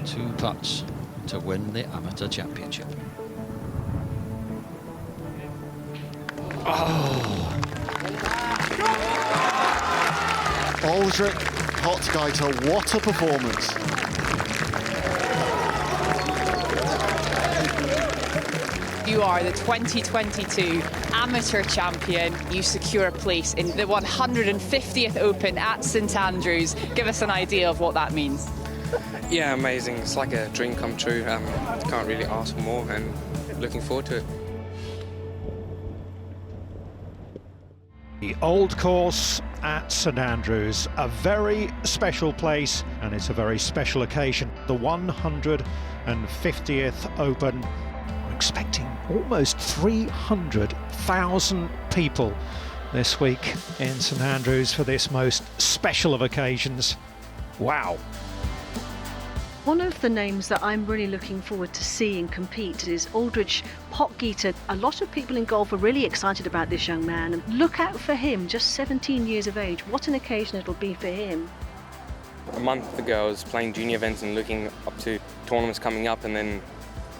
2 putts to win the Amateur Championship. Oh! Aldrich Potgieter, what a performance. You are the 2022 Amateur Champion. You secure a place in the 150th Open at St Andrews. Give us an idea of what that means. Yeah, amazing. It's like a dream come true. Can't really ask for more, and looking forward to it. The Old Course at St Andrews, a very special place, and it's a very special occasion. The 150th Open. We're expecting almost 300,000 people this week in St Andrews for this most special of occasions. Wow. One of the names that I'm really looking forward to seeing compete is Aldrich Potgieter. A lot of people in golf are really excited about this young man, and look out for him, just 17 years of age. What an occasion it'll be for him. A month ago I was playing junior events and looking up to tournaments coming up, and then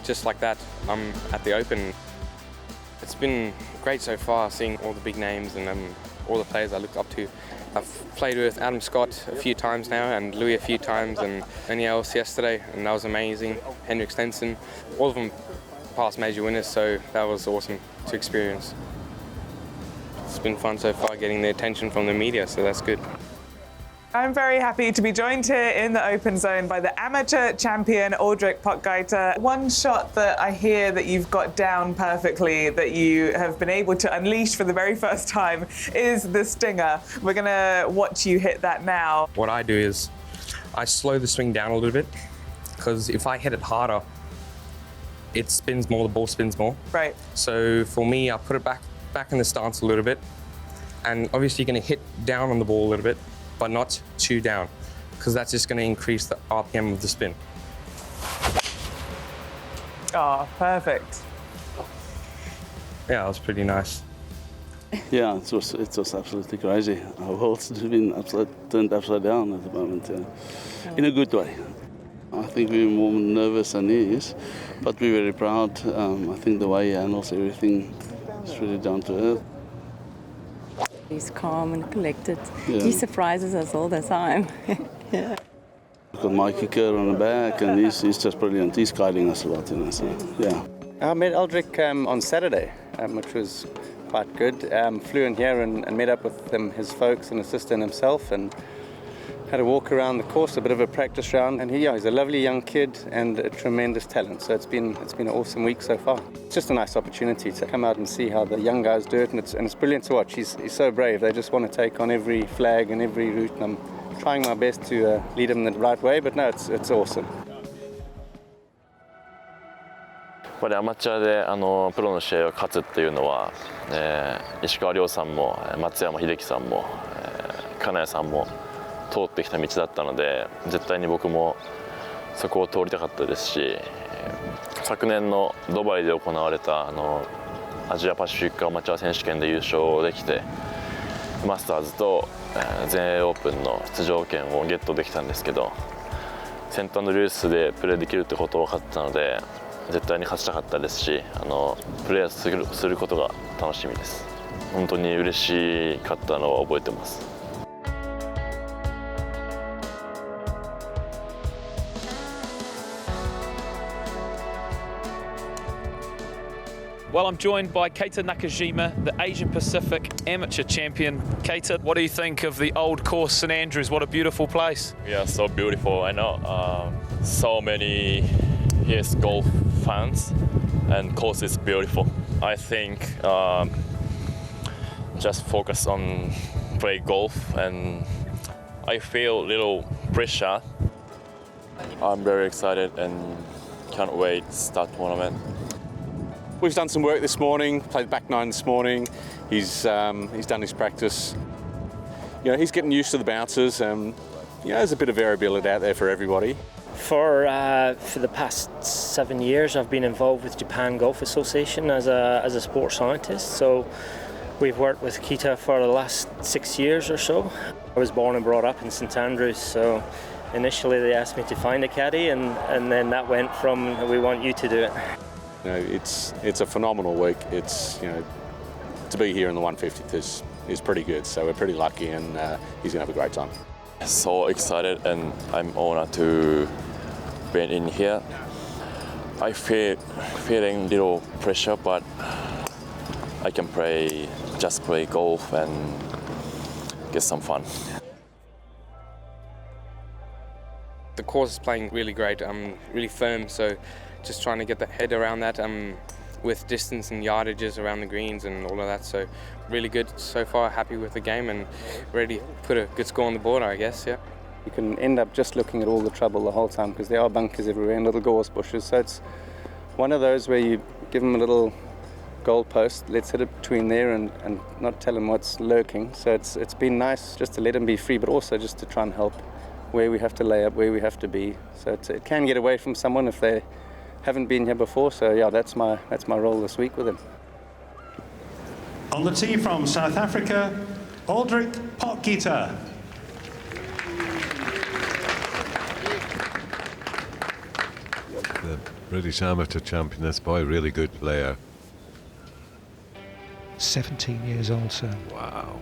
just like that I'm at the Open. It's been great so far, seeing all the big names and all the players I looked up to. I've played with Adam Scott a few times now, and Louis a few times, and anyone else yesterday, and that was amazing. Henrik Stenson, all of them past major winners, so that was awesome to experience. It's been fun so far getting the attention from the media, so that's good. I'm very happy to be joined here in the open zone by the amateur champion Aldrich Potgieter. One shot that I hear that you've got down perfectly, that you have been able to unleash for the very first time, is the stinger. We're going to watch you hit that now. What I do is I slow the swing down a little bit, because if I hit it harder, it spins more, the ball spins more. Right. So for me, I put it back in the stance a little bit, and obviously you're going to hit down on the ball a little bit, but not too down, because that's just going to increase the RPM of the spin. Oh, perfect. Yeah, that was pretty nice. Yeah, it was absolutely crazy. Our world's been turned upside down at the moment, in a good way. I think we're more nervous than he is, but we're very proud. I think the way he handles everything is really down to earth. He's calm and collected. Yeah. He surprises us all the time. Yeah. We've got Mikey Kerr on the back, and he's just brilliant. He's guiding us a lot, so yeah. I met Aldrich on Saturday, which was quite good. Flew in here and met up with his folks and his sister and himself, and had a walk around the course, a bit of a practice round. And he's a lovely young kid and a tremendous talent. So it's been an awesome week so far. It's just a nice opportunity to come out and see how the young guys do it, and it's brilliant to watch. He's so brave. They just want to take on every flag and every route, and I'm trying my best to lead them in the right way. But no, it's awesome. やっぱりアマチュアでプロの試合を勝つっていうのは、石川遼さんも松山英樹さんも、金谷さんも通ってきた道だったので、絶対に僕もそこを通りたかったですし、昨年のドバイで行われたアジアパシフィックアマチュア選手権で優勝できて、マスターズと全英オープンの出場権をゲットできたんですけど、セントアンドリュースでプレーできるってことを分かってたので、絶対に勝ちたかったですし、プレーすることが楽しみです。本当に嬉しかったのは覚えてます。Well, I'm joined by Keita Nakajima, the Asian Pacific Amateur Champion. Keita, what do you think of the Old Course St Andrews? What a beautiful place. Yeah, so beautiful. I know so many golf fans, and course is beautiful. I think just focus on play golf, and I feel a little pressure. I'm very excited and can't wait to start tournament. We've done some work this morning, played back nine this morning. He's done his practice. He's getting used to the bounces, and there's a bit of variability out there for everybody. For the past 7 years, I've been involved with Japan Golf Association as a sports scientist. So we've worked with Keita for the last 6 years or so. I was born and brought up in St Andrews, so initially they asked me to find a caddy, and then that went from we want you to do it. You know, it's a phenomenal week. It's, you know, to be here in the 150th is pretty good. So we're pretty lucky, and he's gonna have a great time. So excited, and I'm honored to be in here. I feeling little pressure, but I can just play golf and get some fun. The course is playing really great, really firm, so just trying to get the head around that with distance and yardages around the greens and all of that, so really good so far, happy with the game and ready to put a good score on the board, I guess, yeah. You can end up just looking at all the trouble the whole time because there are bunkers everywhere and little gorse bushes, so it's one of those where you give them a little goalpost, let's hit it between there and not tell them what's lurking. So it's been nice just to let them be free, but also just to try and help where we have to lay up, where we have to be. So it can get away from someone if they haven't been here before. So yeah, that's my role this week with them. On the tee from South Africa, Aldrich Potgieter. The British Amateur Champion, this boy, really good player. 17 years old, sir. Wow.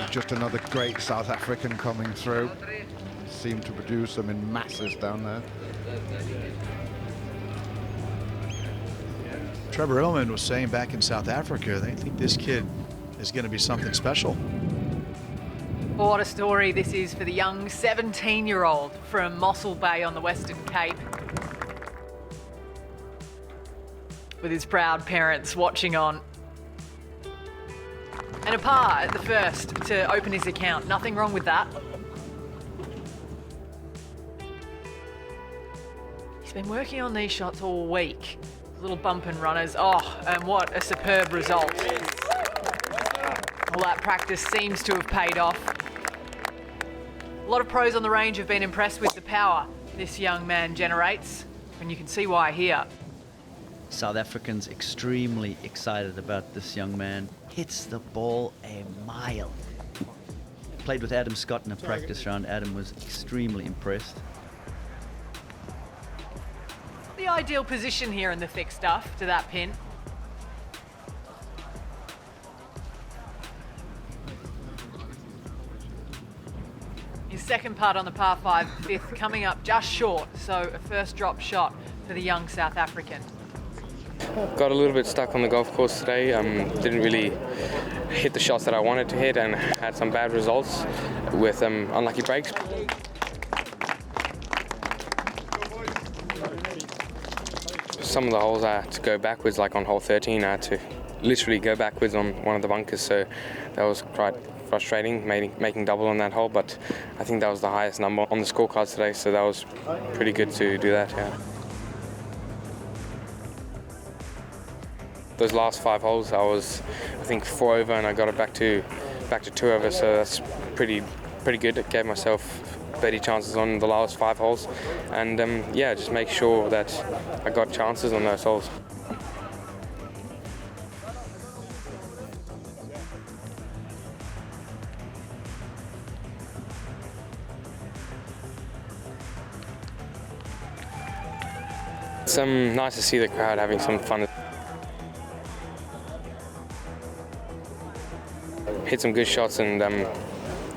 Just another great South African coming through. Seemed to produce them in masses down there. Trevor Illman was saying back in South Africa, they think this kid is going to be something special. What a story this is for the young 17-year-old from Mossel Bay on the Western Cape. With his proud parents watching on. And a par at the first to open his account. Nothing wrong with that. He's been working on these shots all week. Little bump and runners. Oh, and what a superb result. All that practice seems to have paid off. A lot of pros on the range have been impressed with the power this young man generates, and you can see why here. South Africans extremely excited about this young man. Hits the ball a mile. Played with Adam Scott in a practice round. Adam was extremely impressed. The ideal position here in the thick stuff to that pin. His second putt on the par 5, fifth, coming up just short, so a first drop shot for the young South African. Got a little bit stuck on the golf course today. Didn't really hit the shots that I wanted to hit and had some bad results with unlucky breaks. Some of the holes I had to go backwards, like on hole 13, I had to literally go backwards on one of the bunkers, so that was quite frustrating, making double on that hole, but I think that was the highest number on the scorecard today, so that was pretty good to do that, yeah. Those last 5 holes, I was, I think, 4 over, and I got it back to 2 over, so that's pretty good. It gave myself 30 chances on the last 5 holes, and yeah, just make sure that I got chances on those holes. It's nice to see the crowd having some fun. Hit some good shots, and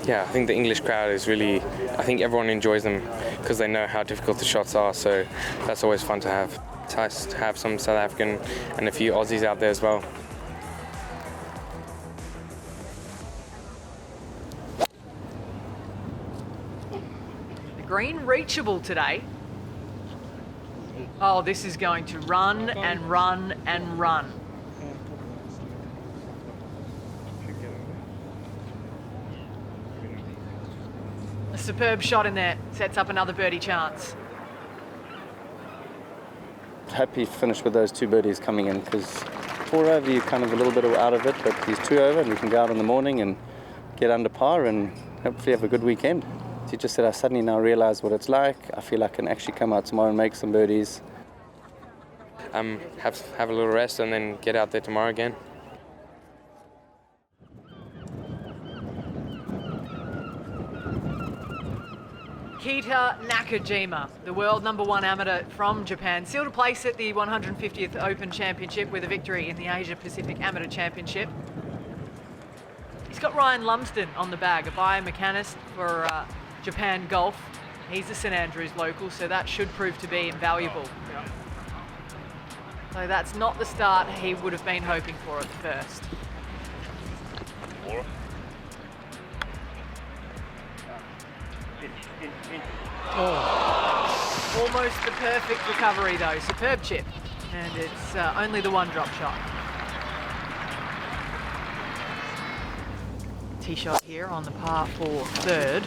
yeah, I think the English crowd is really, I think everyone enjoys them because they know how difficult the shots are, so that's always fun to have. It's nice to have some South African and a few Aussies out there as well. The green reachable today. Oh, this is going to run and run and run. A superb shot in there, sets up another birdie chance. Happy to finish with those 2 birdies coming in, because 4 over you're kind of a little bit out of it, but these 2 over and we can go out in the morning and get under par and hopefully have a good weekend. As you just said, I suddenly now realise what it's like. I feel I can actually come out tomorrow and make some birdies. Have a little rest and then get out there tomorrow again. Keita Nakajima, the world #1 amateur from Japan, sealed a place at the 150th Open Championship with a victory in the Asia Pacific Amateur Championship. He's got Ryan Lumsden on the bag, a biomechanist for Japan Golf. He's a St Andrews local, so that should prove to be invaluable. So that's not the start he would have been hoping for at first. Oh. Almost the perfect recovery though, superb chip. And it's only the one drop shot. Tee shot here on the par 4 third.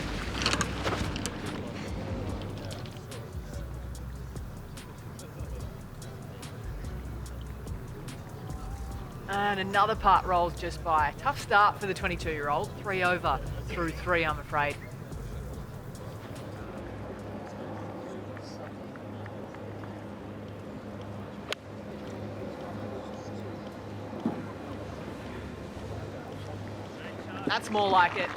And another putt rolls just by. Tough start for the 22-year-old. 3 over through 3, I'm afraid. That's more like it.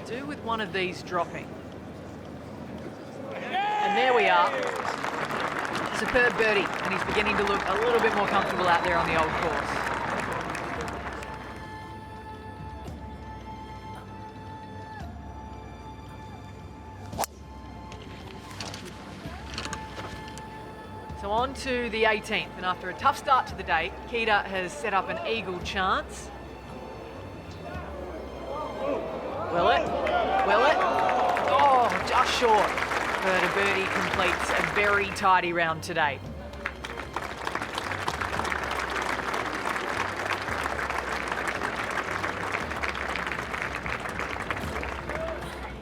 Do with one of these dropping. And there we are. Superb birdie, and he's beginning to look a little bit more comfortable out there on the old course. So on to the 18th, and after a tough start to the day, Keita has set up an eagle chance. Will it? Will it? Oh, just short. But a birdie completes a very tidy round today.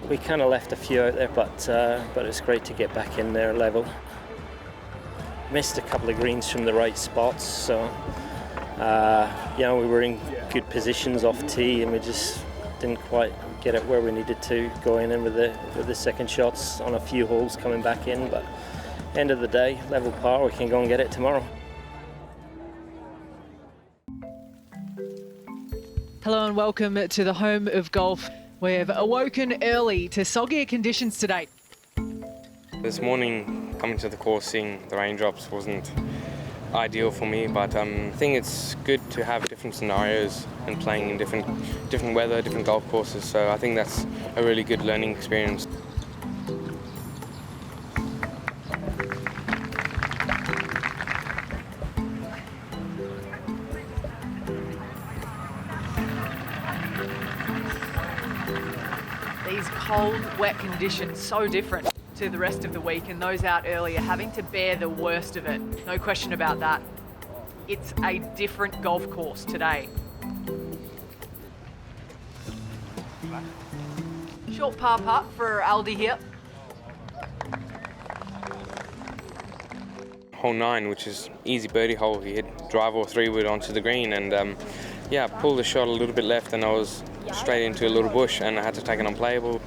We kind of left a few out there, but it's great to get back in there level. Missed a couple of greens from the right spots, so we were in good positions off tee, and we just didn't quite get it where we needed to, going in with the second shots on a few holes coming back in. But end of the day, level par, we can go and get it tomorrow. Hello and welcome to the home of golf. We've awoken early to soggier conditions today. This morning, coming to the course, seeing the raindrops wasn't ideal for me, but I think it's good to have different scenarios and playing in different weather, different golf courses. So I think that's a really good learning experience. These cold, wet conditions, so different to the rest of the week, and those out earlier having to bear the worst of it. No question about that. It's a different golf course today. Short par putt for Aldi here. Hole 9, which is easy birdie hole. He hit drive or 3-wood onto the green, and pulled the shot a little bit left, and I was straight into a little bush, and I had to take it unplayable.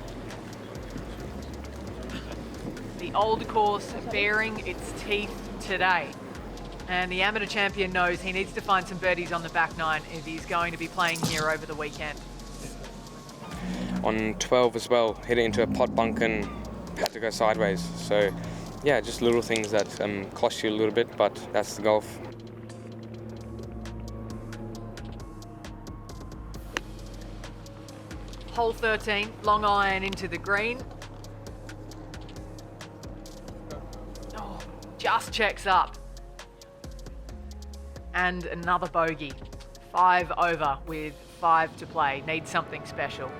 The old course baring its teeth today. And the amateur champion knows he needs to find some birdies on the back 9 if he's going to be playing here over the weekend. On 12 as well, hit it into a pot bunk and had to go sideways. So yeah, just little things that cost you a little bit, but that's the golf. Hole 13, long iron into the green. Oh, just checks up. And another bogey. 5 over with 5 to play. Needs something special.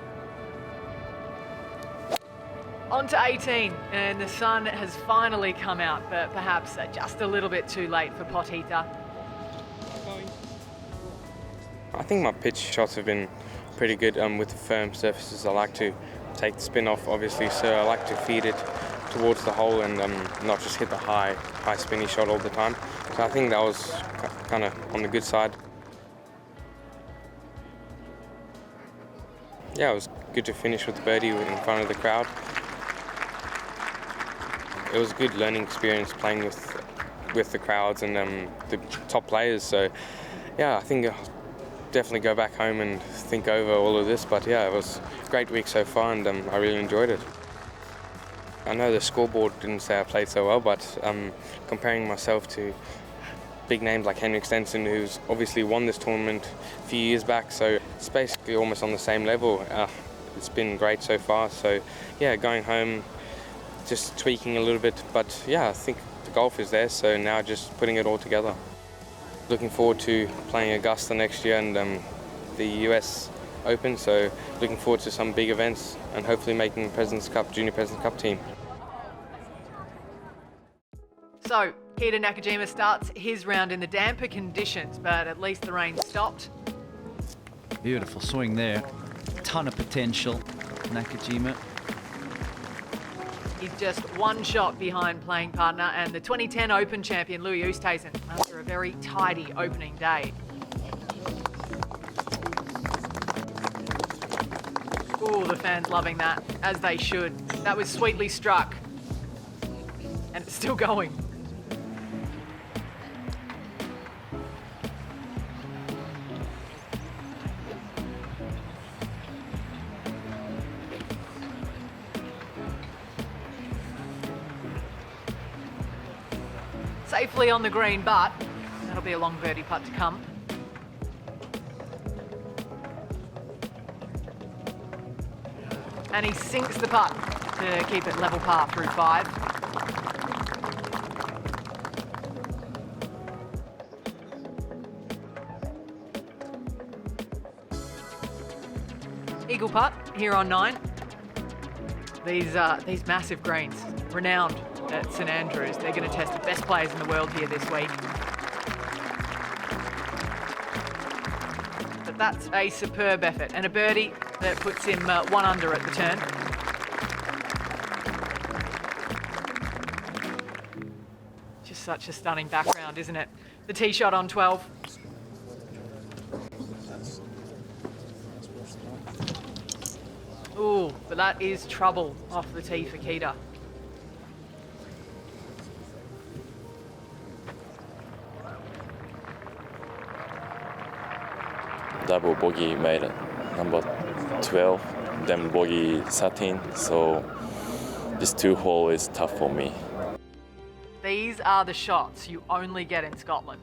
On to 18, and the sun has finally come out, but perhaps just a little bit too late for Potgieter. I think my pitch shots have been pretty good with the firm surfaces. I like to take the spin off, obviously, so I like to feed it towards the hole and not just hit the high spinny shot all the time. So I think that was kind of on the good side. Yeah, it was good to finish with the birdie in front of the crowd. It was a good learning experience playing with the crowds and the top players. So yeah, I think definitely go back home and think over all of this. But yeah, it was a great week so far, and I really enjoyed it. I know the scoreboard didn't say I played so well, but comparing myself to big names like Henrik Stenson, who's obviously won this tournament a few years back, so it's basically almost on the same level. It's been great so far, so yeah, going home, just tweaking a little bit, but yeah, I think the golf is there, so now just putting it all together. Looking forward to playing Augusta next year and the US Open, so looking forward to some big events and hopefully making the President's Cup, Junior President's Cup team. So, Keita Nakajima starts his round in the damper conditions, but at least the rain stopped. Beautiful swing there. Ton of potential, Nakajima. He's just one shot behind playing partner and the 2010 Open champion Louis Oosthuizen after a very tidy opening day. Ooh, the fans loving that, as they should. That was sweetly struck. And it's still going. Safely on the green, but that'll be a long birdie putt to come. And he sinks the putt to keep it level par through 5. Eagle putt here on 9. These massive greens, renowned at St Andrews. They're going to test the best players in the world here this week. But that's a superb effort and a birdie that puts him 1 under at the turn. Just such a stunning background, isn't it? The tee shot on 12. Ooh, but that is trouble off the tee for Keita. Double bogey made it, number 12, then bogey 13, so this 2-hole is tough for me. These are the shots you only get in Scotland.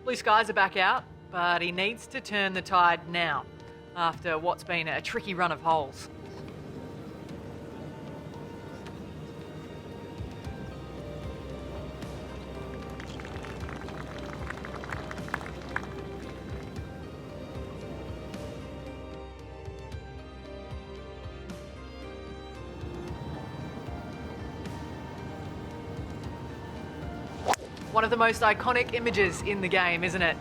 Blue skies are back out, but he needs to turn the tide now after what's been a tricky run of holes. One of the most iconic images in the game, isn't it?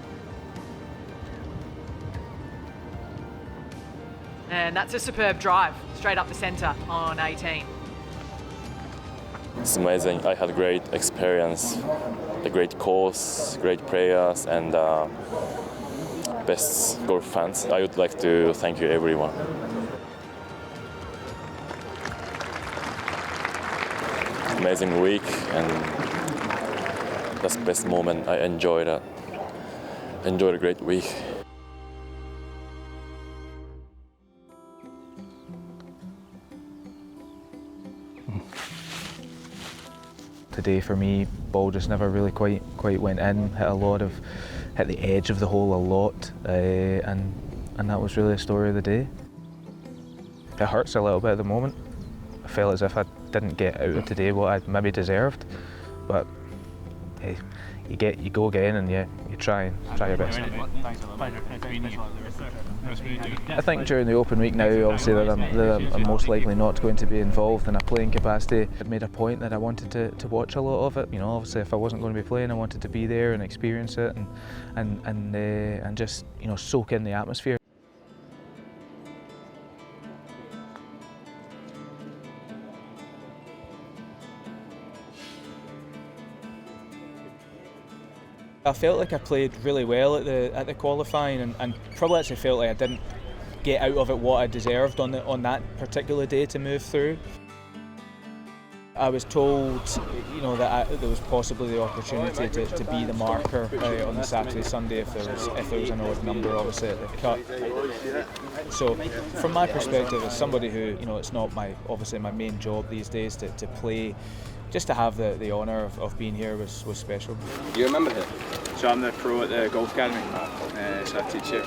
And that's a superb drive, straight up the centre on 18. It's amazing. I had a great experience, a great course, great players, and best golf fans. I would like to thank you, everyone. Amazing week, and that's the best moment. I enjoyed it. Enjoyed a great week. Today for me, ball just never really quite went in. Hit the edge of the hole a lot, and that was really the story of the day. It hurts a little bit at the moment. I felt as if I didn't get out of today what I maybe deserved, but hey, you go again, and you try your best. I think during the open week now, obviously that I'm most likely not going to be involved in a playing capacity. I'd made a point that I wanted to watch a lot of it. You know, obviously if I wasn't going to be playing, I wanted to be there and experience it and just, you know, soak in the atmosphere. I felt like I played really well at the qualifying, and probably actually felt like I didn't get out of it what I deserved on that particular day to move through. I was told, that there was possibly the opportunity to be the marker on the Saturday, Sunday if there was an odd number, obviously at the cut. So, from my perspective, as somebody who, it's not my main job these days to play, just to have the honour of being here was special. You remember him? So I'm the pro at the Golf Academy, so I teach here.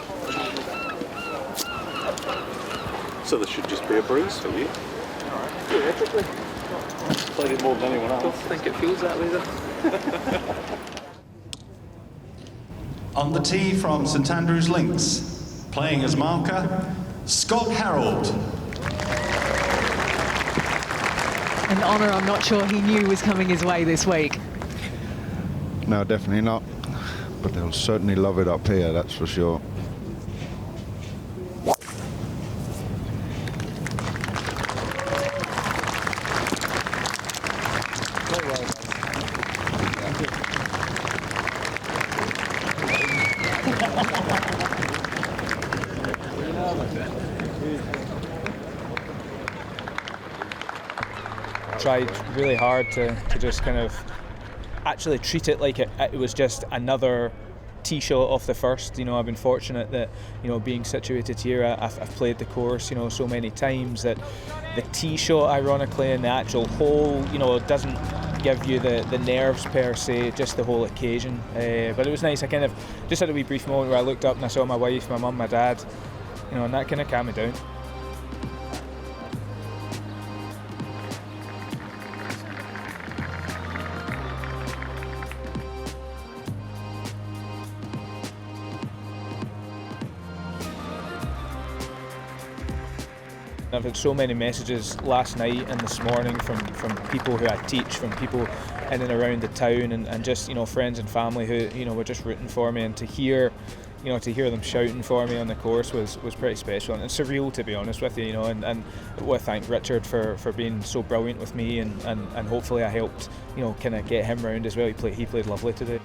So there should just be a bruise for you? Theoretically. Played it more than anyone else. I don't think it feels that way though. On the tee from St Andrews Links, playing as marker, Scott Herald. An honour I'm not sure he knew was coming his way this week. No, definitely not. But they'll certainly love it up here, that's for sure. Tried really hard to just kind of actually treat it like it was just another tee shot off the first. I've been fortunate that, being situated here, I've played the course, so many times that the tee shot, ironically, and the actual hole, doesn't give you the nerves per se, just the whole occasion. But it was nice. I kind of just had a wee brief moment where I looked up and I saw my wife, my mum, my dad, and that kind of calmed me down. I've had so many messages last night and this morning from people who I teach, from people in and around the town, and just friends and family who were just rooting for me, and to hear them shouting for me on the course was pretty special and surreal, to be honest with you. And I want to thank Richard for being so brilliant with me, and hopefully I helped kind of get him round as well. He played lovely today.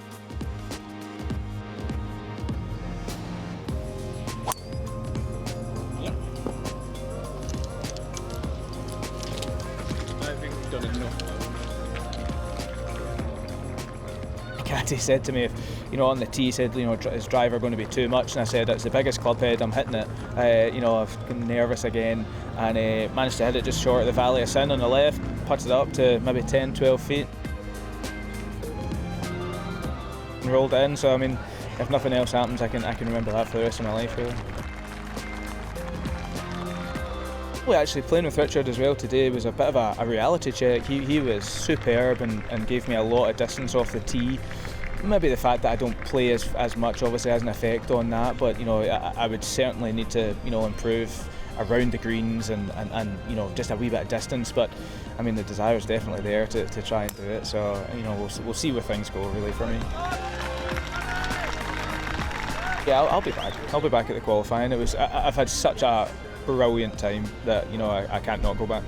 Caddy said to me, on the tee, said, is driver going to be too much? And I said, it's the biggest club head, I'm hitting it. I've been nervous again, and managed to hit it just short of the Valley of Sin on the left, putted it up to maybe 10, 12 feet. And rolled it in, so if nothing else happens, I can remember that for the rest of my life, really. Well, actually playing with Richard as well today was a bit of a reality check. He was superb and gave me a lot of distance off the tee. Maybe the fact that I don't play as much obviously has an effect on that, but I would certainly need to improve around the greens and just a wee bit of distance. But the desire is definitely there to try and do it. So we'll see where things go really for me. Yeah, I'll be back. I'll be back at the qualifying. I've had such a brilliant time that I can't not go back.